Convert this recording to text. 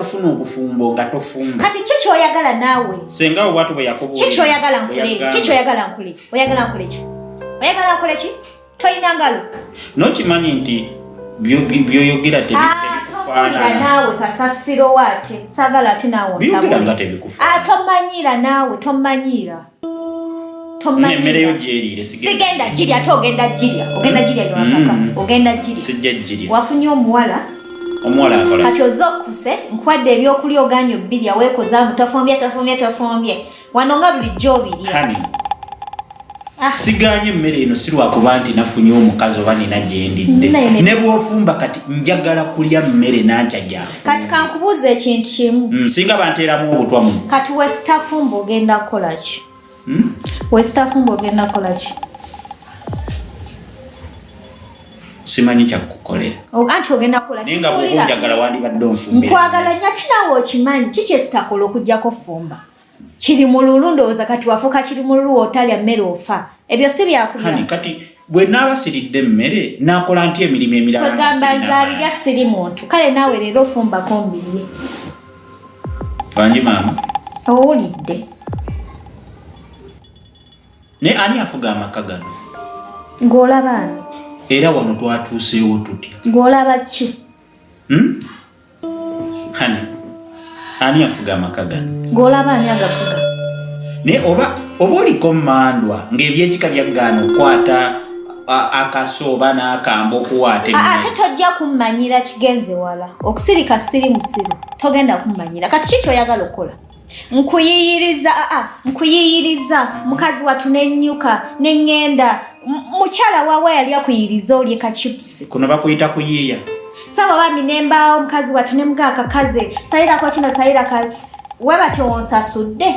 Ofuna obufumbo nga tofumba. Kati kiki oyagala naawe? Senga obwatu bwe yakubuulira. Kiki oyagala nkole? Kiki oyagala nkole? Oyagala nkole ki? Oyagala nkole ki? Toyina ngalo. Nokimanyi nti byoyogera tebikufaanana. Naawe kasasiro waate. Saagala ate naawe ontabule. Byogera nga tebikufaanana. Tomanyiira naawe, tomanyiira. Emmere yo gyeriire sigenda girya ate ogenda girya. Ogenda girya gyewapaka. Ogenda girya. Sijja girya. Wafunye omuwala. Omuwala akola. Kati ozokuse nkwadde ebyokulya oganyo bbirya weekozaamu tofumbye. Wano nga bulijjo obirya. Hani. Siganye emmere eno si lwakuba nti nafunye omukazi oba nina gyendidde. Ne bw'ofumba kati njagala kulya mmere nankya gyafumba. Kati kankubuuza ekintu kimu. Singa banteeramu obutwa muno. Kati wesitafumba ogenda kukola ki? Wesitafumba ogenda kukola ki? Simanyi kyakukolera. Anti ogenda kukola ki? Nenga bw'oba njagala wandibadde onfumbira. Nkwagala nnyo ate naawe okimanyi kiki esitakola okuggyako fumba? Kiri mu lulu ndowooza kati wafuuka kiri mu lulu otalya mmere ofa. Ebyo si byakulya. Hani kati bwe naaba siridde emmere naakola nti emirimu emirala. Kwegamba nzaabirya siri muntu. Kale naawe leero ofumbako mbirye. Wangi maama. Owulidde. Ne ani afuga amaka gano? Ng'olaba ani? Era wano twatuuseewo tutya? Ng'olaba ki? Hani ani afuga amaka gano? Ng'olaba ani agafuga? Ne oba oliko mmandwa ng'ebyekika bya gano okwata akaso oba n'akamba okuwaata emmere. Ate tojja kummanyira kigenze wala. Okusirika siri musiru. Togenda kummanyira. Kati kiki oyagala okukola? Nkuyiyiriza mukazi watu n'ennyuka n'engenda mukyala wawa yali akuyiriza olye ka chips. Kuno bakuyita kuyiiya. Saba bami nembaawo mukazi watu ne muka akakaze sayirako kino sayira ka we batyo onsasudde.